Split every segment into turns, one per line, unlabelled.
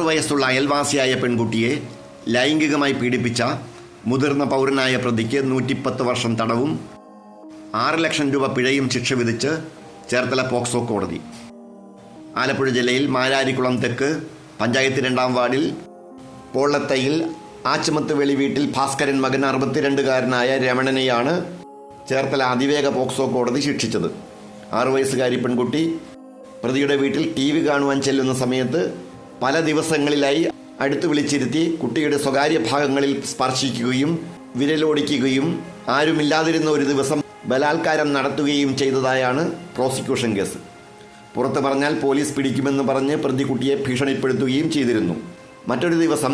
വയസ്സുള്ള അയൽവാസിയായ പെൺകുട്ടിയെ ലൈംഗികമായി പീഡിപ്പിച്ച മുതിർന്ന പൗരനായ പ്രതിക്ക് 110 വർഷം തടവും 6 ലക്ഷം രൂപ പിഴയും ശിക്ഷ വിധിച്ച് ചേർത്തല പോക്സോ കോടതി. ആലപ്പുഴ ജില്ലയിൽ മാരാരിക്കുളം തെക്ക് പഞ്ചായത്ത് 2-ാം വാർഡിൽ പോളത്തയിൽ ആച്ചുമത്ത് വെളി വീട്ടിൽ ഭാസ്കരൻ മകൻ 62-കാരനായ രമണനെയാണ് ചേർത്തല അതിവേഗ പോക്സോ കോടതി ശിക്ഷിച്ചത്. 6 വയസ്സുകാരി പെൺകുട്ടി പ്രതിയുടെ വീട്ടിൽ TV കാണുവാൻ ചെല്ലുന്ന സമയത്ത് പല ദിവസങ്ങളിലായി അടുത്ത് വിളിച്ചിരുത്തി കുട്ടിയുടെ സ്വകാര്യ ഭാഗങ്ങളിൽ സ്പർശിക്കുകയും വിരലോടിക്കുകയും ആരുമില്ലാതിരുന്ന ഒരു ദിവസം ബലാത്കാരം നടത്തുകയും ചെയ്തതായാണ് പ്രോസിക്യൂഷൻ കേസ്. പുറത്തു പറഞ്ഞാൽ പോലീസ് പിടിക്കുമെന്ന് പറഞ്ഞ് പ്രതി കുട്ടിയെ ഭീഷണിപ്പെടുത്തുകയും ചെയ്തിരുന്നു. മറ്റൊരു ദിവസം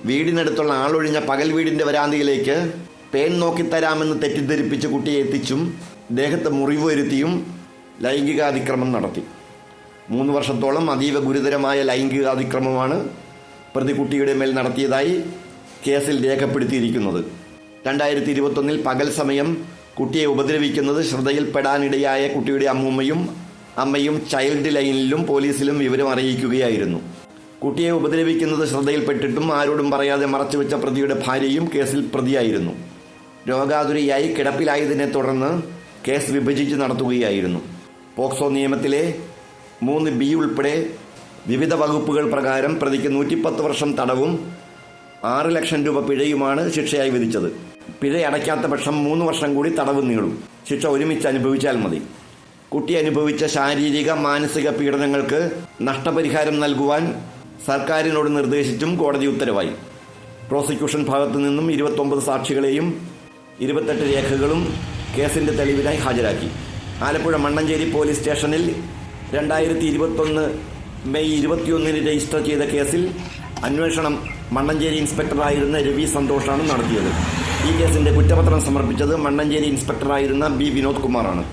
വീടിനടുത്തുള്ള ആളൊഴിഞ്ഞ പകൽ വീടിൻ്റെ വരാന്തയിലേക്ക് പേൻ നോക്കിത്തരാമെന്ന് തെറ്റിദ്ധരിപ്പിച്ച് കുട്ടിയെ എത്തിച്ചും ദേഹത്ത് മുറിവ് വരുത്തിയും ലൈംഗികാതിക്രമം നടത്തി. 3 വർഷത്തോളം അതീവ ഗുരുതരമായ ലൈംഗികാതിക്രമമാണ് പ്രതി കുട്ടിയുടെ മേൽ നടത്തിയതായി കേസിൽ രേഖപ്പെടുത്തിയിരിക്കുന്നത്. 2021 പകൽ സമയം കുട്ടിയെ ഉപദ്രവിക്കുന്നത് ശ്രദ്ധയിൽപ്പെടാനിടയായ കുട്ടിയുടെ അമ്മയും ചൈൽഡ് ലൈനിലും പോലീസിലും വിവരം അറിയിക്കുകയായിരുന്നു. കുട്ടിയെ ഉപദ്രവിക്കുന്നത് ശ്രദ്ധയിൽപ്പെട്ടിട്ടും ആരോടും പറയാതെ മറച്ചുവെച്ച പ്രതിയുടെ ഭാര്യയും കേസിൽ പ്രതിയായിരുന്നു. രോഗാതുരയായി കിടപ്പിലായതിനെ തുടർന്ന് കേസ് വിഭജിച്ച് നടത്തുകയായിരുന്നു. പോക്സോ നിയമത്തിലെ 3B ഉൾപ്പെടെ വിവിധ വകുപ്പുകൾ പ്രകാരം പ്രതിക്ക് 110 വർഷം തടവും 6 ലക്ഷം രൂപ പിഴയുമാണ് ശിക്ഷയായി വിധിച്ചത്. പിഴ അടയ്ക്കാത്ത പക്ഷം 3 വർഷം കൂടി തടവ് നീളും. ശിക്ഷ ഒരുമിച്ച് അനുഭവിച്ചാൽ മതി. കുട്ടി അനുഭവിച്ച ശാരീരിക മാനസിക പീഡനങ്ങൾക്ക് നഷ്ടപരിഹാരം നൽകുവാൻ സർക്കാരിനോട് നിർദ്ദേശിച്ചും കോടതി ഉത്തരവായി. പ്രോസിക്യൂഷൻ ഭാഗത്തു നിന്നും 29 സാക്ഷികളെയും 28 രേഖകളും കേസിന്റെ തെളിവിനായി ഹാജരാക്കി. ആലപ്പുഴ മണ്ണഞ്ചേരി പോലീസ് സ്റ്റേഷനിൽ 2021 മെയ് 21 രജിസ്റ്റർ ചെയ്ത കേസിൽ അന്വേഷണം മണ്ണഞ്ചേരി ഇൻസ്പെക്ടറായിരുന്ന രവി സന്തോഷാണ് നടത്തിയത്. ഈ കേസിന്റെ കുറ്റപത്രം സമർപ്പിച്ചത് മണ്ണഞ്ചേരി ഇൻസ്പെക്ടറായിരുന്ന B വിനോദ് കുമാറാണ്.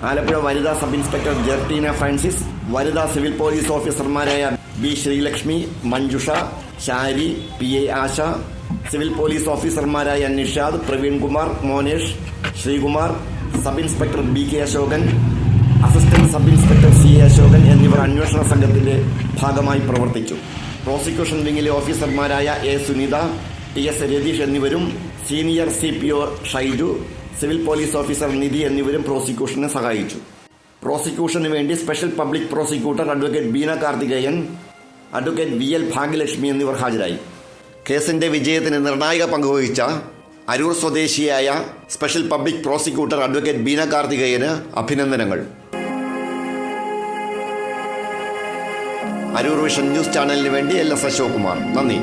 ആലപ്പുഴ വനിതാ സബ് ഇൻസ്പെക്ടർ ജെർട്ടീന ഫ്രാൻസിസ്, വനിതാ സിവിൽ പോലീസ് ഓഫീസർമാരായ B Sreelakshmi, Manjusha, Shari, PA Asha, civil police ഓഫീസർമാരായ Nishad, Praveen Kumar, Monesh, Sreekumar, sub inspector BK Ashokan, assistant sub inspector CA Ashokan എന്നിവർ അന്വേഷണ സംഘത്തിന്റെ ഭാഗമായി പ്രവർത്തിച്ചു. പ്രോസിക്യൂഷൻ വിങ്ങിലെ ഓഫീസർമാരായ A സുനിത, TS രതീഷ് എന്നിവരും senior CPO Shaiju, civil police officer Nidhi എന്നിവരും പ്രോസിക്യൂഷനെ സഹായിച്ചു. പ്രോസിക്യൂഷന് വേണ്ടി special public prosecutor advocate Beena Karthikeyan, advocate VL Bhagyalakshmi എന്നിവർ ഹാജരായി. കേസിന്റെ വിജയത്തിന് നിർണായക പങ്കുവഹിച്ച അരൂർ സ്വദേശിയായ special public prosecutor advocate Beena കാർത്തികേയന് അഭിനന്ദനങ്ങൾ. അരൂർ വിഷൻ ന്യൂസ് ചാനലിന് വേണ്ടി LS അശോക് കുമാർ. നന്ദി.